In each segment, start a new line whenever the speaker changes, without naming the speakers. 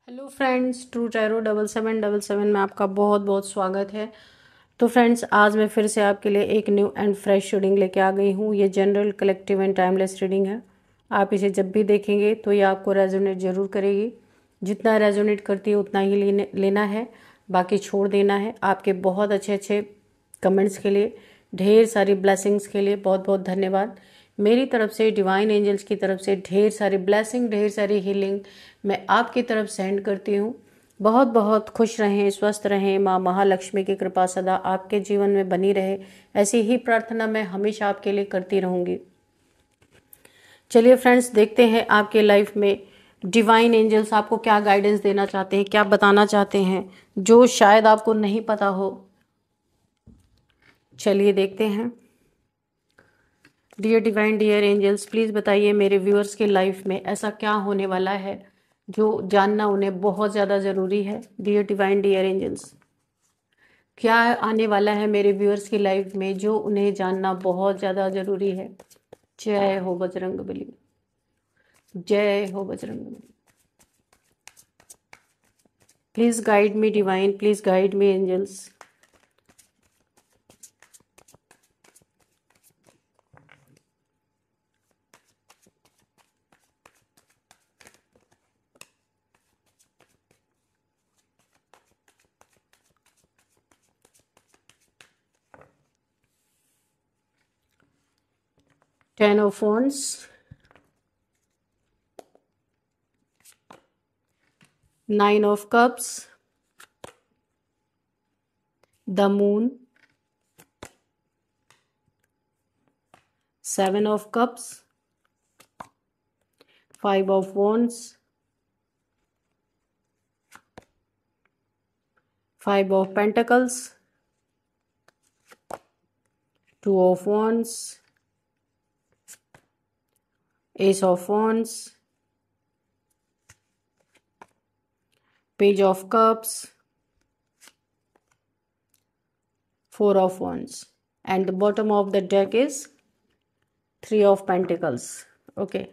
Hello friends, true tarot 7777 में आपका बहुत बहुत स्वागत है। तो फ्रेंड्स, आज मैं फिर से आपके लिए एक न्यू एंड फ्रेश रीडिंग लेके आ गई हूँ। ये general, collective and timeless reading है। आप इसे जब भी देखेंगे तो ये आपको रेजोनेट ज़रूर करेगी। जितना रेजोनेट करती है उतना ही लेना है, बाकी छोड़ देना है। आपके बहुत अच्छे अच्छे कमेंट्स के लिए, ढेर सारी ब्लेसिंग्स के लिए बहुत बहुत धन्यवाद। मेरी तरफ से, डिवाइन एंजल्स की तरफ से ढेर सारी ब्लेसिंग, ढेर सारी हीलिंग मैं आपकी तरफ सेंड करती हूँ। बहुत बहुत खुश रहें, स्वस्थ रहें। माँ महालक्ष्मी की कृपा सदा आपके जीवन में बनी रहे, ऐसी ही प्रार्थना मैं हमेशा आपके लिए करती रहूँगी। चलिए फ्रेंड्स, देखते हैं आपके लाइफ में डिवाइन एंजल्स आपको क्या गाइडेंस देना चाहते हैं, क्या बताना चाहते हैं जो शायद आपको नहीं पता हो। चलिए देखते हैं। Dear divine, dear angels, please बताइए मेरे व्यूअर्स के लाइफ में ऐसा क्या होने वाला है जो जानना उन्हें बहुत ज़्यादा ज़रूरी है। डियर डिवाइन, डियर एंजल्स, क्या आने वाला है मेरे व्यूअर्स की लाइफ में जो उन्हें जानना बहुत ज़्यादा ज़रूरी है। जय हो बजरंगबली, जय हो Bajrangbali. Please guide me divine, please guide me angels. Ten of Wands, Nine of Cups, the Moon, Seven of Cups, Five of Wands, Five of Pentacles, Two of Wands, Ace of Wands, Page of Cups, Four of Wands, and the bottom of the deck is Three of Pentacles. Okay.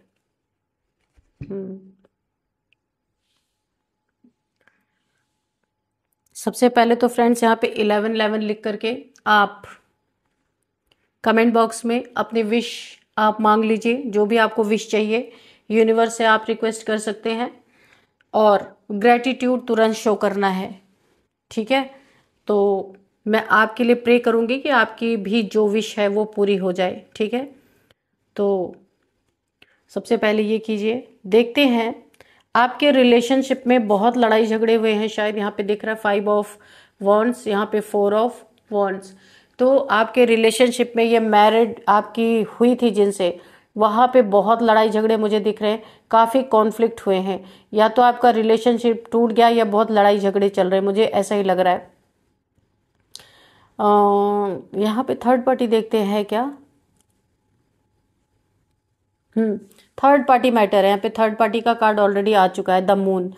सबसे पहले तो friends, यहाँ पे 1111 लिख करके आप comment box में अपने विश आप मांग लीजिए। जो भी आपको विश चाहिए यूनिवर्स से आप रिक्वेस्ट कर सकते हैं, और ग्रेटिट्यूड तुरंत शो करना है। ठीक है, तो मैं आपके लिए प्रे करूंगी कि आपकी भी जो विश है वो पूरी हो जाए। ठीक है, तो सबसे पहले ये कीजिए। देखते हैं आपके रिलेशनशिप में बहुत लड़ाई झगड़े हुए हैं, शायद यहाँ पे दिख रहा है 5 ऑफ वॉन्ड्स, यहाँ पे 4 ऑफ वॉन्ड्स। तो आपके रिलेशनशिप में ये मैरिड आपकी हुई थी जिनसे, वहाँ पे बहुत लड़ाई झगड़े मुझे दिख रहे हैं, काफ़ी कॉन्फ्लिक्ट हुए हैं। या तो आपका रिलेशनशिप टूट गया या बहुत लड़ाई झगड़े चल रहे हैं, मुझे ऐसा ही लग रहा है। यहाँ पे थर्ड पार्टी देखते हैं क्या। थर्ड पार्टी मैटर है। यहाँ पे थर्ड पार्टी का कार्ड ऑलरेडी आ चुका है, द मून।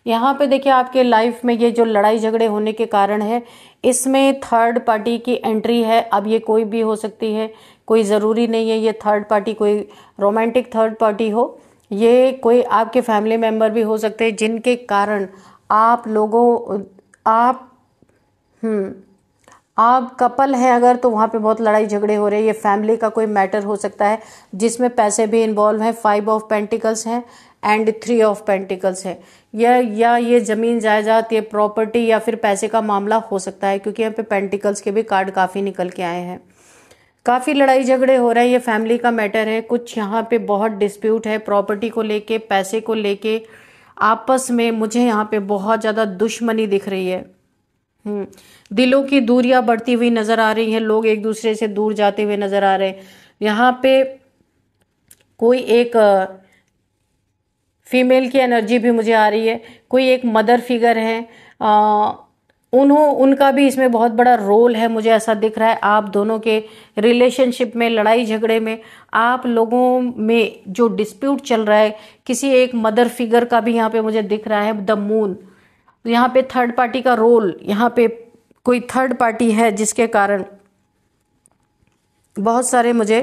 यहाँ पे देखिए आपके लाइफ में ये जो लड़ाई झगड़े होने के कारण है, इसमें थर्ड पार्टी की एंट्री है। अब ये कोई भी हो सकती है, कोई ज़रूरी नहीं है ये थर्ड पार्टी कोई रोमांटिक थर्ड पार्टी हो। ये कोई आपके फैमिली मेम्बर भी हो सकते हैं जिनके कारण आप लोगों आप कपल हैं अगर, तो वहाँ पे बहुत लड़ाई झगड़े हो रहे हैं। ये फैमिली का कोई मैटर हो सकता है जिसमें पैसे भी इन्वॉल्व हैं। 5 ऑफ पेंटिकल्स हैं एंड 3 ऑफ पेंटिकल्स है। या ये ज़मीन जायदाद, ये प्रॉपर्टी या फिर पैसे का मामला हो सकता है, क्योंकि यहाँ पे पेंटिकल्स के भी कार्ड काफ़ी निकल के आए हैं। काफ़ी लड़ाई झगड़े हो रहे हैं, ये फैमिली का मैटर है। कुछ यहाँ पे बहुत डिस्प्यूट है प्रॉपर्टी को लेके, पैसे को लेके, आपस में मुझे यहाँ पे बहुत ज़्यादा दुश्मनी दिख रही है। दिलों की दूरियां बढ़ती हुई नजर आ रही हैं, लोग एक दूसरे से दूर जाते हुए नजर आ रहे हैं। यहाँ पे कोई एक फीमेल की एनर्जी भी मुझे आ रही है, कोई एक मदर फिगर है। उनका भी इसमें बहुत बड़ा रोल है, मुझे ऐसा दिख रहा है। आप दोनों के रिलेशनशिप में, लड़ाई झगड़े में, आप लोगों में जो डिस्प्यूट चल रहा है, किसी एक मदर फिगर का भी यहाँ पे मुझे दिख रहा है, द मून। यहाँ पे थर्ड पार्टी का रोल, यहाँ पे कोई थर्ड पार्टी है जिसके कारण बहुत सारे मुझे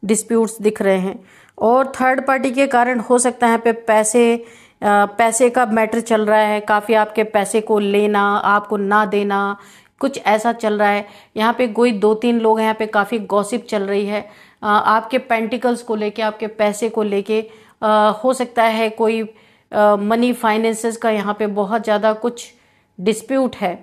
डिस्प्यूट्स दिख रहे हैं। और थर्ड पार्टी के कारण हो सकता है यहाँ पे पैसे पैसे का मैटर चल रहा है, काफ़ी आपके पैसे को लेना, आपको ना देना, कुछ ऐसा चल रहा है। यहाँ पे कोई 2-3 लोग हैं, यहाँ पे काफ़ी गॉसिप चल रही है आपके पेंटिकल्स को लेके, आपके पैसे को लेके। हो सकता है कोई मनी फाइनेंसेस का यहाँ पे बहुत ज़्यादा कुछ डिस्प्यूट है।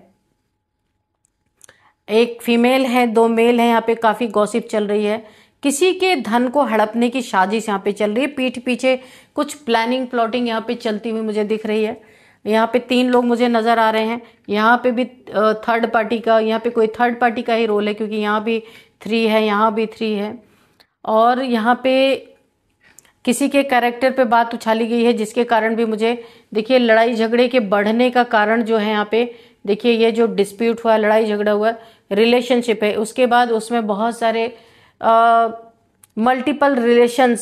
एक फीमेल है, 2 मेल है, यहाँ पे काफ़ी गॉसिप चल रही है। किसी के धन को हड़पने की साजिश यहाँ पे चल रही है, पीठ पीछे कुछ प्लानिंग प्लॉटिंग यहाँ पे चलती हुई मुझे दिख रही है। यहाँ पे 3 लोग मुझे नजर आ रहे हैं। यहाँ पे भी थर्ड पार्टी का, यहाँ पे कोई थर्ड पार्टी का ही रोल है, क्योंकि यहाँ भी 3 है, यहाँ भी 3 है। और यहाँ पे किसी के कैरेक्टर पे बात उछाली गई है, जिसके कारण भी मुझे देखिए लड़ाई झगड़े के बढ़ने का कारण जो है यहाँ पे देखिए, ये जो डिस्प्यूट हुआ, लड़ाई झगड़ा हुआ, रिलेशनशिप है, उसके बाद उसमें बहुत सारे मल्टीपल रिलेशंस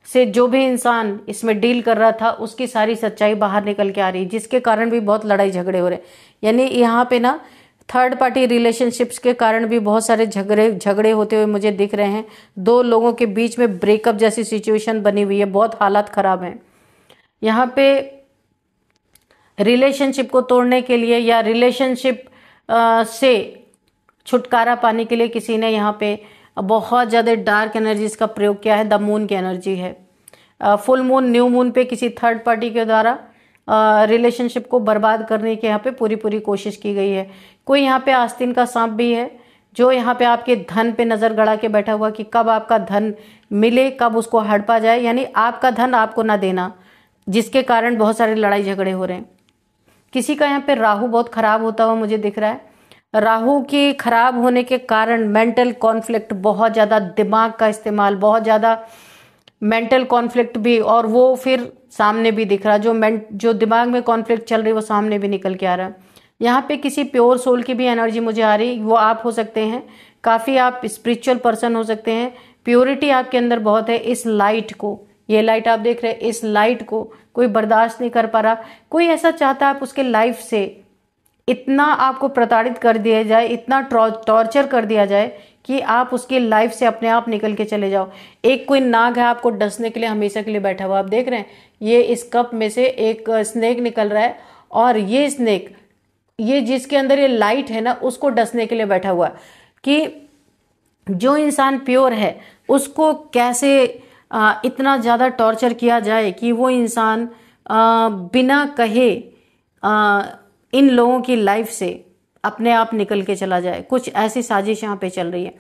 से जो भी इंसान इसमें डील कर रहा था, उसकी सारी सच्चाई बाहर निकल के आ रही है, जिसके कारण भी बहुत लड़ाई झगड़े हो रहे हैं। यानी यहाँ पे ना थर्ड पार्टी रिलेशनशिप्स के कारण भी बहुत सारे झगड़े होते हुए मुझे दिख रहे हैं। 2 लोगों के बीच में ब्रेकअप जैसी सिचुएशन बनी हुई है, बहुत हालात खराब हैं। यहाँ पे रिलेशनशिप को तोड़ने के लिए या रिलेशनशिप से छुटकारा पाने के लिए किसी ने यहाँ पे बहुत ज़्यादा डार्क एनर्जीज का प्रयोग किया है। द मून की एनर्जी है, फुल मून, न्यू मून पे किसी थर्ड पार्टी के द्वारा रिलेशनशिप को बर्बाद करने की यहाँ पे पूरी कोशिश की गई है। कोई यहाँ पे आस्तीन का सांप भी है, जो यहाँ पे आपके धन पे नजर गड़ा के बैठा हुआ कि कब आपका धन मिले, कब उसको हड़पा जाए, यानी आपका धन आपको ना देना, जिसके कारण बहुत सारे लड़ाई झगड़े हो रहे हैं। किसी का यहाँ पे राहु बहुत खराब होता हुआ मुझे दिख रहा है। राहु के खराब होने के कारण मेंटल कॉन्फ्लिक्ट, बहुत ज़्यादा दिमाग का इस्तेमाल, बहुत ज़्यादा मेंटल कॉन्फ्लिक्ट भी, और वो फिर सामने भी दिख रहा, जो दिमाग में कॉन्फ्लिक्ट चल रही है वो सामने भी निकल के आ रहा है। यहाँ पे किसी प्योर सोल की भी एनर्जी मुझे आ रही, वो आप हो सकते हैं, काफ़ी आप स्पिरिचुअल पर्सन हो सकते हैं, प्योरिटी आपके अंदर बहुत है। इस लाइट को, ये लाइट आप देख रहे हैं, इस लाइट को कोई बर्दाश्त नहीं कर पा रहा। कोई ऐसा चाहता है आप उसके लाइफ से इतना आपको प्रताड़ित कर दिया जाए, इतना टॉर्चर कर दिया जाए कि आप उसकी लाइफ से अपने आप निकल के चले जाओ। एक कोई नाग है आपको डसने के लिए हमेशा के लिए बैठा हुआ, आप देख रहे हैं, ये इस कप में से एक स्नेक निकल रहा है, और ये स्नेक, ये जिसके अंदर ये लाइट है ना, उसको डसने के लिए बैठा हुआ कि जो इंसान प्योर है उसको कैसे इतना ज़्यादा टॉर्चर किया जाए कि वो इंसान बिना कहे इन लोगों की लाइफ से अपने आप निकल के चला जाए। कुछ ऐसी साजिश यहाँ पे चल रही है।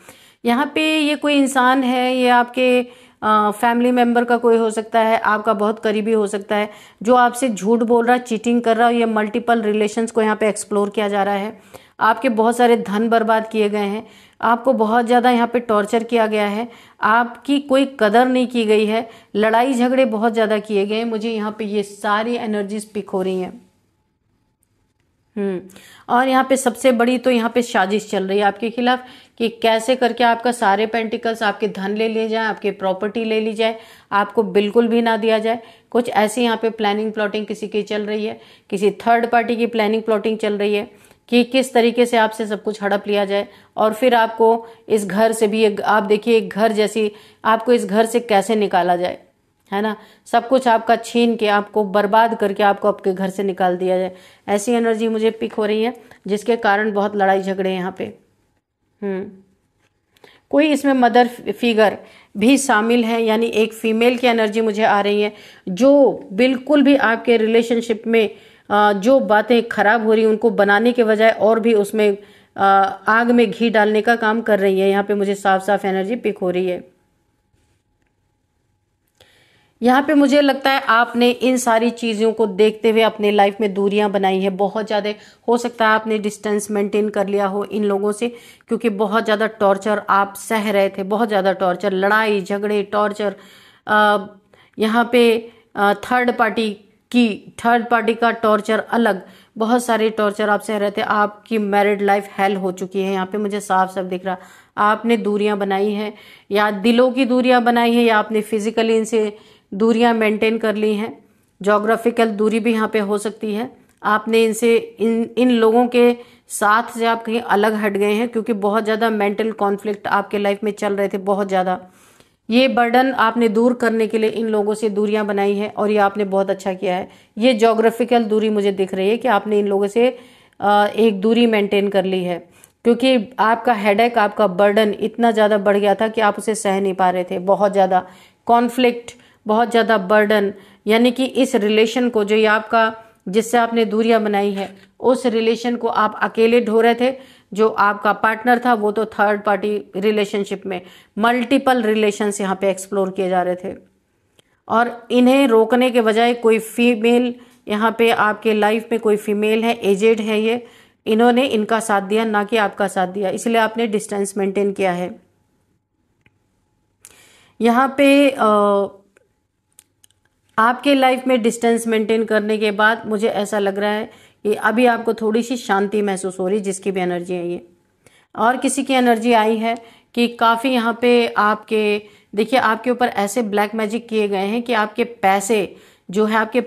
यहाँ पे ये कोई इंसान है, ये आपके फैमिली मेंबर का कोई हो सकता है, आपका बहुत करीबी हो सकता है, जो आपसे झूठ बोल रहा है, चीटिंग कर रहा है। ये मल्टीपल रिलेशंस को यहाँ पे एक्सप्लोर किया जा रहा है। आपके बहुत सारे धन बर्बाद किए गए हैं, आपको बहुत ज़्यादा यहाँ पे टॉर्चर किया गया है, आपकी कोई कदर नहीं की गई है, लड़ाई झगड़े बहुत ज़्यादा किए गए हैं। मुझे यहाँ पे ये सारी एनर्जीज पिक हो रही हैं। और यहाँ पे सबसे बड़ी तो यहाँ पे साजिश चल रही है आपके खिलाफ कि कैसे करके आपका सारे पेंटिकल्स, आपके धन ले लिए जाए, आपके प्रॉपर्टी ले ली जाए, आपको बिल्कुल भी ना दिया जाए। कुछ ऐसी यहाँ पे प्लानिंग प्लॉटिंग किसी की चल रही है, किसी थर्ड पार्टी की प्लानिंग प्लॉटिंग चल रही है कि किस तरीके से आपसे सब कुछ हड़प लिया जाए, और फिर आपको इस घर से भी, आप देखिए एक घर जैसी, आपको इस घर से कैसे निकाला जाए, है ना, सब कुछ आपका छीन के, आपको बर्बाद करके आपको आपके घर से निकाल दिया जाए। ऐसी एनर्जी मुझे पिक हो रही है, जिसके कारण बहुत लड़ाई झगड़े यहाँ पे। कोई इसमें मदर फिगर भी शामिल है, यानी एक फीमेल की एनर्जी मुझे आ रही है, जो बिल्कुल भी आपके रिलेशनशिप में जो बातें खराब हो रही हैं उनको बनाने के बजाय और भी उसमें आग में घी डालने का काम कर रही है। यहाँ पे मुझे साफ साफ एनर्जी पिक हो रही है। यहाँ पे मुझे लगता है आपने इन सारी चीज़ों को देखते हुए अपने लाइफ में दूरियां बनाई है बहुत ज़्यादा। हो सकता है आपने डिस्टेंस मेंटेन कर लिया हो इन लोगों से, क्योंकि बहुत ज़्यादा टॉर्चर आप सह रहे थे, बहुत ज़्यादा टॉर्चर, लड़ाई झगड़े, टॉर्चर। यहाँ पे थर्ड पार्टी का टॉर्चर अलग, बहुत सारे टॉर्चर आप सह रहे थे। आपकी मैरिड लाइफ हेल हो चुकी है, यहाँ पे मुझे साफ साफ दिख रहा। आपने दूरियां बनाई है, या दिलों की दूरियां बनाई है, या आपने फिजिकली इनसे दूरियां मेंटेन कर ली हैं। जोग्राफिकल दूरी भी यहाँ पे हो सकती है। आपने इनसे इन लोगों के साथ से आप कहीं अलग हट गए हैं, क्योंकि बहुत ज़्यादा मेंटल कॉन्फ्लिक्ट आपके लाइफ में चल रहे थे, बहुत ज़्यादा। ये बर्डन आपने दूर करने के लिए इन लोगों से दूरियां बनाई है और ये आपने बहुत अच्छा किया है। ये ज्योग्राफिकल दूरी मुझे दिख रही है कि आपने इन लोगों से एक दूरी मेंटेन कर ली है, क्योंकि आपका हेडेक, आपका बर्डन इतना ज़्यादा बढ़ गया था कि आप उसे सह नहीं पा रहे थे। बहुत ज़्यादा कॉन्फ्लिक्ट, बहुत ज़्यादा बर्डन, यानी कि इस रिलेशन को, जो ये आपका जिससे आपने दूरियां बनाई है, उस रिलेशन को आप अकेले ढो रहे थे। जो आपका पार्टनर था वो तो थर्ड पार्टी रिलेशनशिप में, मल्टीपल रिलेशंस यहाँ पे एक्सप्लोर किए जा रहे थे। और इन्हें रोकने के बजाय कोई फीमेल यहाँ पे आपके लाइफ में, कोई फीमेल है, एजेड है, ये इन्होंने इनका साथ दिया, ना कि आपका साथ दिया, इसलिए आपने डिस्टेंस मेंटेन किया है। यहाँ पे आपके लाइफ में डिस्टेंस मेंटेन करने के बाद मुझे ऐसा लग रहा है कि अभी आपको थोड़ी सी शांति महसूस हो रही, जिसकी भी एनर्जी है ये। और किसी की एनर्जी आई है कि काफ़ी यहाँ पे आपके, देखिए आपके ऊपर ऐसे ब्लैक मैजिक किए गए हैं कि आपके पैसे जो है, आपके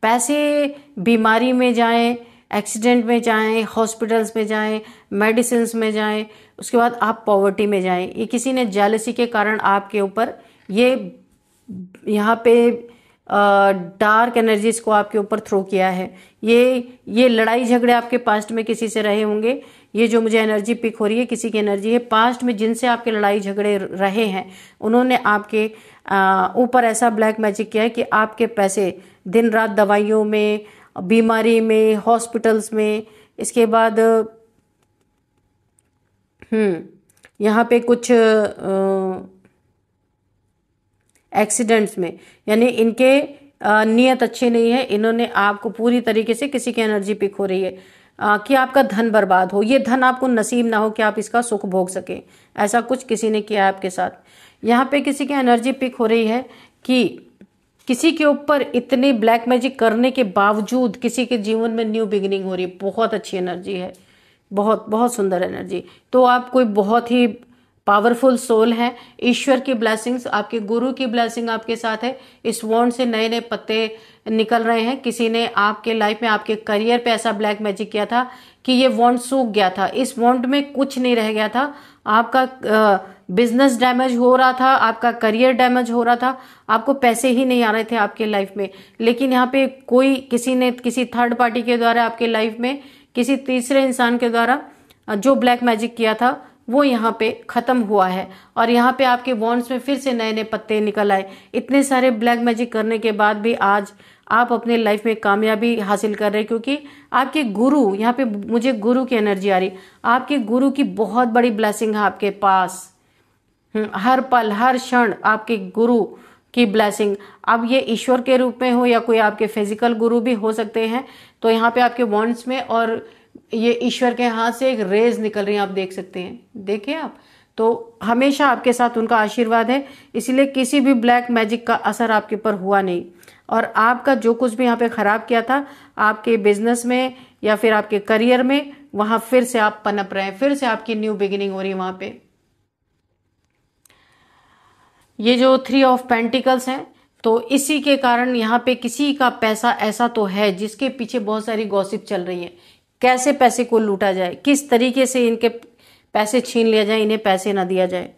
पैसे बीमारी में जाएं, एक्सीडेंट में जाएं, हॉस्पिटल्स में जाएं, मेडिसिन में जाएं, उसके बाद आप पॉवर्टी में जाएं। ये किसी ने जेलसी के कारण आपके ऊपर ये यहाँ पे डार्क एनर्जीज को आपके ऊपर थ्रो किया है। ये लड़ाई झगड़े आपके पास्ट में किसी से रहे होंगे। ये जो मुझे एनर्जी पिक हो रही है, किसी की एनर्जी है पास्ट में जिनसे आपके लड़ाई झगड़े रहे हैं, उन्होंने आपके ऊपर ऐसा ब्लैक मैजिक किया है कि आपके पैसे दिन रात दवाइयों में, बीमारी में, हॉस्पिटल्स में, इसके बाद यहाँ पे कुछ एक्सीडेंट्स में, यानी इनके नीयत अच्छी नहीं है। इन्होंने आपको पूरी तरीके से, किसी की एनर्जी पिक हो रही है कि आपका धन बर्बाद हो, ये धन आपको नसीब ना हो कि आप इसका सुख भोग सके, ऐसा कुछ किसी ने किया है आपके साथ। यहाँ पे किसी की एनर्जी पिक हो रही है कि किसी के ऊपर इतनी ब्लैक मैजिक करने के बावजूद किसी के जीवन में न्यू बिगिनिंग हो रही है। बहुत अच्छी एनर्जी है, बहुत बहुत सुंदर एनर्जी। तो आप कोई बहुत ही पावरफुल सोल है। ईश्वर की ब्लेसिंग्स, आपके गुरु की ब्लेसिंग आपके साथ है। इस वॉन्ड से नए नए पत्ते निकल रहे हैं। किसी ने आपके लाइफ में, आपके करियर पे ऐसा ब्लैक मैजिक किया था कि ये वॉन्ड सूख गया था, इस वॉन्ड में कुछ नहीं रह गया था। आपका बिजनेस डैमेज हो रहा था, आपका करियर डैमेज हो रहा था, आपको पैसे ही नहीं आ रहे थे आपके लाइफ में। लेकिन यहाँ पे कोई, किसी ने, किसी थर्ड पार्टी के द्वारा आपके लाइफ में, किसी तीसरे इंसान के द्वारा जो ब्लैक मैजिक किया था, वो यहाँ पे खत्म हुआ है। और यहाँ पे आपके वॉन्ड्स में फिर से नए नए पत्ते निकल आए। इतने सारे ब्लैक मैजिक करने के बाद भी आज आप अपने लाइफ में कामयाबी हासिल कर रहे हैं, क्योंकि आपके गुरु, यहाँ पे मुझे गुरु की एनर्जी आ रही, आपके गुरु की बहुत बड़ी ब्लेसिंग है आपके पास। हर पल, हर क्षण आपके गुरु की ब्लेसिंग, अब ये ईश्वर के रूप में हो या कोई आपके फिजिकल गुरु भी हो सकते हैं। तो यहाँ पे आपके वॉन्ड्स में, और ये ईश्वर के हाथ से एक रेज निकल रही है, आप देख सकते हैं, देखिए आप। तो हमेशा आपके साथ उनका आशीर्वाद है, इसलिए किसी भी ब्लैक मैजिक का असर आपके ऊपर हुआ नहीं। और आपका जो कुछ भी यहाँ पे खराब किया था आपके बिजनेस में या फिर आपके करियर में, वहां फिर से आप पनप रहे हैं, फिर से आपकी न्यू बिगिनिंग हो रही है वहां पे। ये जो 3 ऑफ पेंटिकल्स हैं, तो इसी के कारण यहाँ पे किसी का पैसा ऐसा तो है जिसके पीछे बहुत सारी गॉसिप चल रही है। कैसे पैसे को लूटा जाए, किस तरीके से इनके पैसे छीन लिया जाए, इन्हें पैसे ना दिया जाए।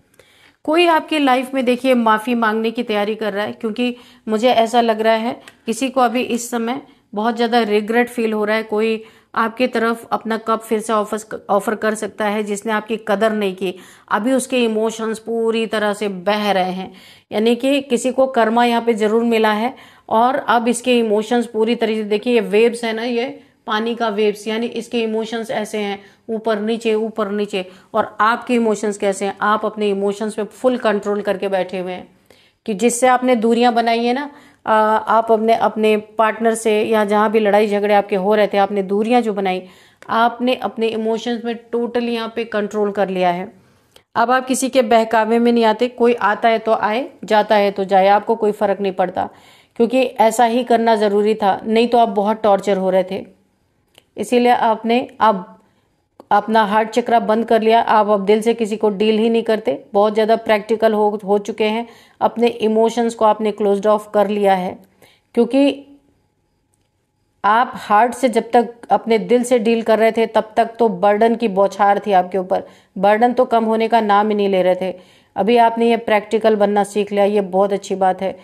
कोई आपके लाइफ में देखिए माफी मांगने की तैयारी कर रहा है, क्योंकि मुझे ऐसा लग रहा है किसी को अभी इस समय बहुत ज्यादा रिग्रेट फील हो रहा है। कोई आपके तरफ अपना कप फिर से ऑफर कर सकता है जिसने आपकी कदर नहीं की। अभी उसके इमोशंस पूरी तरह से बह रहे हैं, यानी कि किसी को कर्मा यहाँ पे जरूर मिला है और अब इसके इमोशंस पूरी तरीके से, देखिए ये वेव्स है ना, ये पानी का वेव्स, यानी इसके इमोशंस ऐसे हैं, ऊपर नीचे ऊपर नीचे। और आपके इमोशंस कैसे हैं, आप अपने इमोशंस पे फुल कंट्रोल करके बैठे हुए हैं कि जिससे आपने दूरियां बनाई है ना, आप अपने पार्टनर से या जहां भी लड़ाई झगड़े आपके हो रहे थे, आपने दूरियां जो बनाई, आपने अपने इमोशंस में टोटली यहाँ पे कंट्रोल कर लिया है। अब आप किसी के बहकावे में नहीं आते, कोई आता है तो आए, जाता है तो जाए, आपको कोई फर्क नहीं पड़ता, क्योंकि ऐसा ही करना जरूरी था, नहीं तो आप बहुत टॉर्चर हो रहे थे। इसीलिए आपने अब अपना हार्ट चक्रा बंद कर लिया। आप अब दिल से किसी को डील ही नहीं करते, बहुत ज़्यादा प्रैक्टिकल हो चुके हैं। अपने इमोशंस को आपने क्लोज्ड ऑफ कर लिया है, क्योंकि आप हार्ट से जब तक अपने दिल से डील कर रहे थे तब तक तो बर्डन की बौछार थी आपके ऊपर, बर्डन तो कम होने का नाम ही नहीं ले रहे थे। अभी आपने ये प्रैक्टिकल बनना सीख लिया, ये बहुत अच्छी बात है।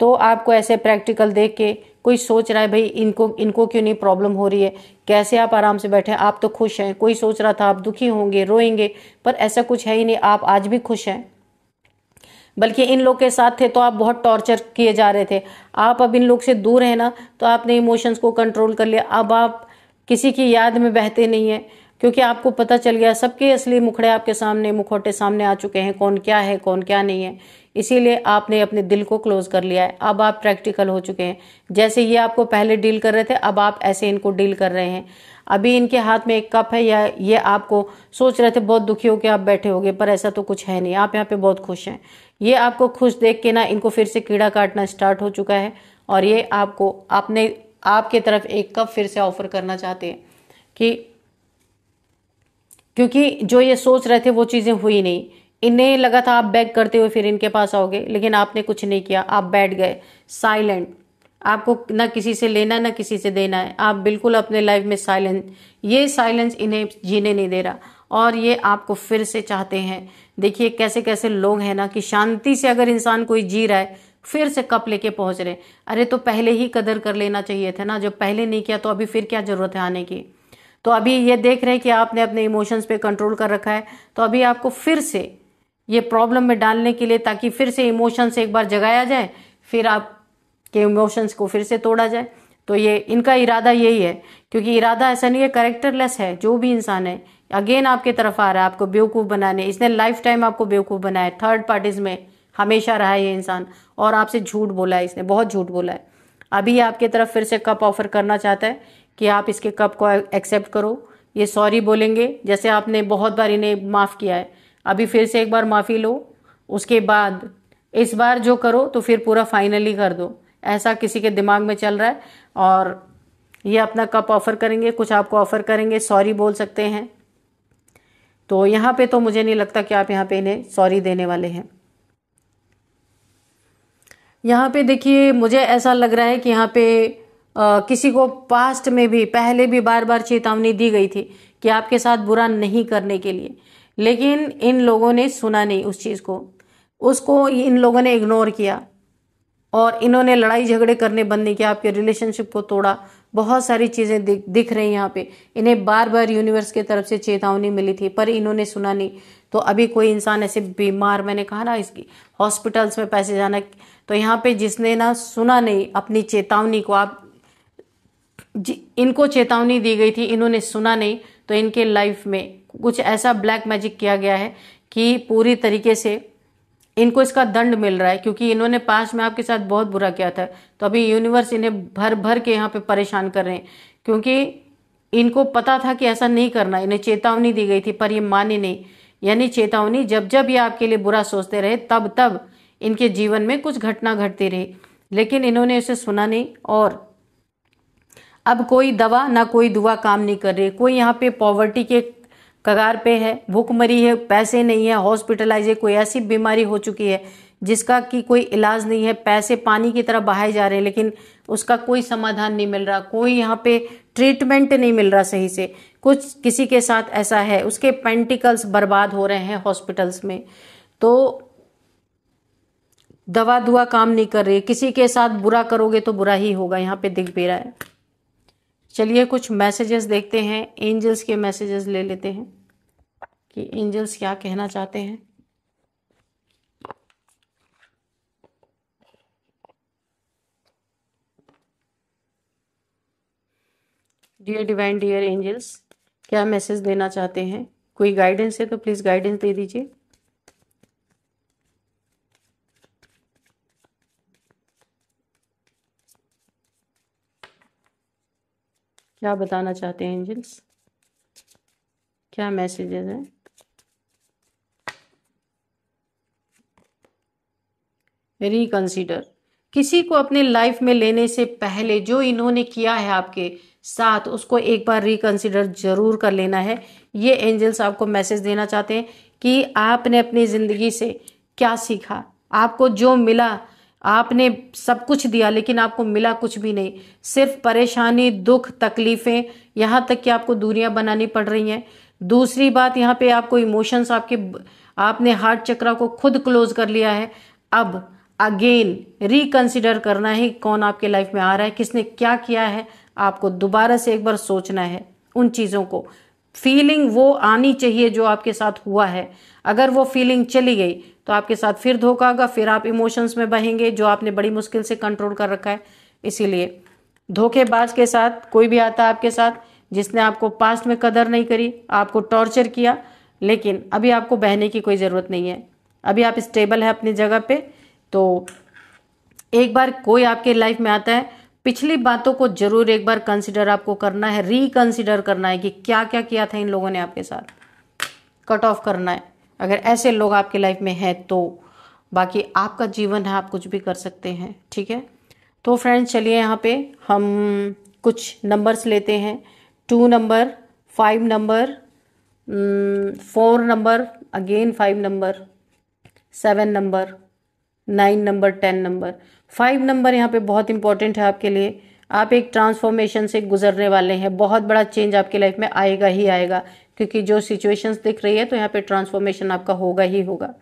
तो आपको ऐसे प्रैक्टिकल देख के कोई सोच रहा है भाई इनको क्यों नहीं प्रॉब्लम हो रही है, कैसे आप आराम से बैठे हैं, आप तो खुश हैं। कोई सोच रहा था आप दुखी होंगे, रोएंगे, पर ऐसा कुछ है ही नहीं, आप आज भी खुश हैं। बल्कि इन लोग के साथ थे तो आप बहुत टॉर्चर किए जा रहे थे। आप अब इन लोग से दूर है ना, तो आपने इमोशंस को कंट्रोल कर लिया। अब आप किसी की याद में बहते नहीं है, क्योंकि आपको पता चल गया सबके असली मुखड़े आपके सामने, मुखौटे सामने आ चुके हैं, कौन क्या है कौन क्या नहीं है। इसीलिए आपने अपने दिल को क्लोज कर लिया है। अब आप प्रैक्टिकल हो चुके हैं। जैसे ये आपको पहले डील कर रहे थे, अब आप ऐसे इनको डील कर रहे हैं। अभी इनके हाथ में एक कप है, या ये आपको सोच रहे थे बहुत दुखी होकर आप बैठे होगे, पर ऐसा तो कुछ है नहीं, आप यहाँ पे बहुत खुश हैं। ये आपको खुश देख के ना इनको फिर से कीड़ा काटना स्टार्ट हो चुका है, और ये आपके तरफ एक कप फिर से ऑफर करना चाहते हैं कि क्योंकि जो ये सोच रहे थे वो चीजें हुई नहीं। इन्हें लगा था आप बैग करते हुए फिर इनके पास आओगे, लेकिन आपने कुछ नहीं किया, आप बैठ गए साइलेंट। आपको ना किसी से लेना ना किसी से देना है, आप बिल्कुल अपने लाइफ में साइलेंट। ये साइलेंस इन्हें जीने नहीं दे रहा, और ये आपको फिर से चाहते हैं। देखिए कैसे कैसे लोग हैं ना, कि शांति से अगर इंसान कोई जी रहा है फिर से कप लेके पहुंच रहे। अरे तो पहले ही कदर कर लेना चाहिए था ना, जब पहले नहीं किया तो अभी फिर क्या जरूरत है आने की। तो अभी ये देख रहे हैं कि आपने अपने इमोशंस पे कंट्रोल कर रखा है, तो अभी आपको फिर से ये प्रॉब्लम में डालने के लिए, ताकि फिर से इमोशन से एक बार जगाया जाए, फिर आपके इमोशंस को फिर से तोड़ा जाए। तो ये इनका इरादा यही है, क्योंकि इरादा ऐसा नहीं है, कैरेक्टरलेस है जो भी इंसान है। अगेन आपके तरफ आ रहा है आपको बेवकूफ़ बनाने। इसने लाइफ टाइम आपको बेवकूफ़ बनाया है, थर्ड पार्टीज में हमेशा रहा है ये इंसान, और आपसे झूठ बोला है, इसने बहुत झूठ बोला है। अभी आपके तरफ फिर से कप ऑफर करना चाहता है कि आप इसके कप को एक्सेप्ट करो। ये सॉरी बोलेंगे, जैसे आपने बहुत बार इन्हें माफ़ किया है, अभी फिर से एक बार माफ़ी लो। उसके बाद इस बार जो करो तो फिर पूरा फाइनली कर दो, ऐसा किसी के दिमाग में चल रहा है। और ये अपना कप ऑफर करेंगे, कुछ आपको ऑफर करेंगे, सॉरी बोल सकते हैं। तो यहाँ पे तो मुझे नहीं लगता कि आप यहाँ पे इन्हें सॉरी देने वाले हैं। यहाँ पे देखिए मुझे ऐसा लग रहा है कि यहाँ पे किसी को पास्ट में भी पहले भी बार बार चेतावनी दी गई थी कि आपके साथ बुरा नहीं करने के लिए, लेकिन इन लोगों ने सुना नहीं उस चीज़ को, उसको इन लोगों ने इग्नोर किया, और इन्होंने लड़ाई झगड़े करने बंद नहीं किया, आपके रिलेशनशिप को तोड़ा। बहुत सारी चीज़ें दिख रही हैं यहाँ पे। इन्हें बार बार यूनिवर्स की तरफ से चेतावनी मिली थी, पर इन्होंने सुना नहीं। तो अभी कोई इंसान ऐसे बीमार, मैंने कहा ना इसकी हॉस्पिटल्स में पैसे जाना, तो यहाँ पे जिसने ना सुना नहीं अपनी चेतावनी को, इनको चेतावनी दी गई थी, इन्होंने सुना नहीं, तो इनके लाइफ में कुछ ऐसा ब्लैक मैजिक किया गया है कि पूरी तरीके से इनको इसका दंड मिल रहा है, क्योंकि इन्होंने पास्ट में आपके साथ बहुत बुरा किया था। तो अभी यूनिवर्स इन्हें भर भर के यहाँ पे परेशान कर रहे हैं, क्योंकि इनको पता था कि ऐसा नहीं करना, इन्हें चेतावनी दी गई थी, पर ये माने नहीं। यानी चेतावनी जब जब ये आपके लिए बुरा सोचते रहे, तब तब इनके जीवन में कुछ घटना घटती रही, लेकिन इन्होंने इसे सुना नहीं। और अब कोई दवा ना कोई दुआ काम नहीं कर रही। कोई यहाँ पे पॉवर्टी के कगार पे है, भूखमरी है, पैसे नहीं है, हॉस्पिटलाइज है, कोई ऐसी बीमारी हो चुकी है जिसका कि कोई इलाज नहीं है, पैसे पानी की तरह बहाए जा रहे हैं, लेकिन उसका कोई समाधान नहीं मिल रहा, कोई यहाँ पे ट्रीटमेंट नहीं मिल रहा सही से। कुछ किसी के साथ ऐसा है, उसके पेंटिकल्स बर्बाद हो रहे हैं हॉस्पिटल्स में, तो दवा दुआ काम नहीं कर रही। किसी के साथ बुरा करोगे तो बुरा ही होगा, यहाँ पे दिख भी रहा है। चलिए कुछ मैसेजेस देखते हैं, एंजल्स के मैसेजेस ले लेते हैं कि एंजल्स क्या कहना चाहते हैं। डियर डिवाइन, डियर एंजल्स, क्या मैसेज देना चाहते हैं? कोई गाइडेंस है तो प्लीज गाइडेंस दे दीजिए। क्या बताना चाहते हैं एंजल्स? क्या मैसेजेस हैं? रिकंसीडर, किसी को अपने लाइफ में लेने से पहले जो इन्होंने किया है आपके साथ, उसको एक बार रिकंसीडर जरूर कर लेना है। ये एंजल्स आपको मैसेज देना चाहते हैं कि आपने अपनी जिंदगी से क्या सीखा। आपको जो मिला, आपने सब कुछ दिया, लेकिन आपको मिला कुछ भी नहीं, सिर्फ परेशानी, दुख, तकलीफें, यहाँ तक कि आपको दूरियां बनानी पड़ रही हैं। दूसरी बात, यहाँ पे आपको इमोशंस आपने हार्ट चक्रा को खुद क्लोज कर लिया है। अब अगेन रिकंसिडर करना है कौन आपके लाइफ में आ रहा है, किसने क्या किया है। आपको दोबारा से एक बार सोचना है उन चीज़ों को। फीलिंग वो आनी चाहिए जो आपके साथ हुआ है। अगर वो फीलिंग चली गई तो आपके साथ फिर धोखा होगा, फिर आप इमोशंस में बहेंगे जो आपने बड़ी मुश्किल से कंट्रोल कर रखा है। इसीलिए धोखेबाज के साथ कोई भी आता है आपके साथ जिसने आपको पास्ट में कदर नहीं करी, आपको टॉर्चर किया, लेकिन अभी आपको बहने की कोई ज़रूरत नहीं है। अभी आप स्टेबल है अपनी जगह पे। तो एक बार कोई आपके लाइफ में आता है, पिछली बातों को जरूर एक बार कंसिडर आपको करना है, रिकंसिडर करना है कि क्या क्या किया था इन लोगों ने आपके साथ। कट ऑफ करना है अगर ऐसे लोग आपके लाइफ में हैं तो। बाकी आपका जीवन है, आप कुछ भी कर सकते हैं, ठीक है। तो फ्रेंड्स चलिए यहाँ पे हम कुछ नंबर्स लेते हैं। 2 number, 5 number, 4 number, again 5 number, 7 number, 9 number, 10 number. 5 number यहाँ पे बहुत इंपॉर्टेंट है आपके लिए। आप एक ट्रांसफॉर्मेशन से गुजरने वाले हैं, बहुत बड़ा चेंज आपके लाइफ में आएगा ही आएगा, क्योंकि जो सिचुएशंस दिख रही है तो यहाँ पे ट्रांसफॉर्मेशन आपका होगा ही होगा।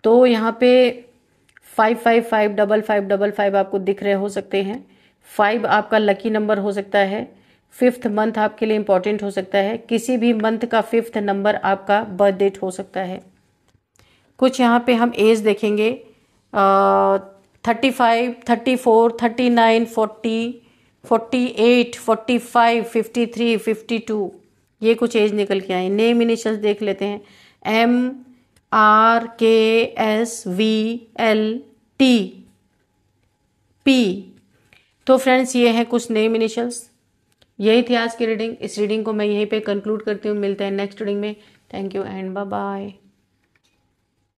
तो यहाँ पे 555555 आपको दिख रहे हो सकते हैं। 5 आपका लकी नंबर हो सकता है। 5th मंथ आपके लिए इंपॉर्टेंट हो सकता है। किसी भी मंथ का 5th नंबर आपका बर्थ डेट हो सकता है। कुछ यहाँ पे हम एज देखेंगे, 35, 34, 39, 40, 48, 45, 53, 52, ये कुछ एज निकल के आए। नेम इनिशियल्स देख लेते हैं, MRKSVLT P। तो फ्रेंड्स ये हैं कुछ नेम इनिशियल्स। यही थी आज की रीडिंग। इस रीडिंग को मैं यहीं पे कंक्लूड करती हूँ। मिलते हैं नेक्स्ट रीडिंग में। Thank you and bye bye.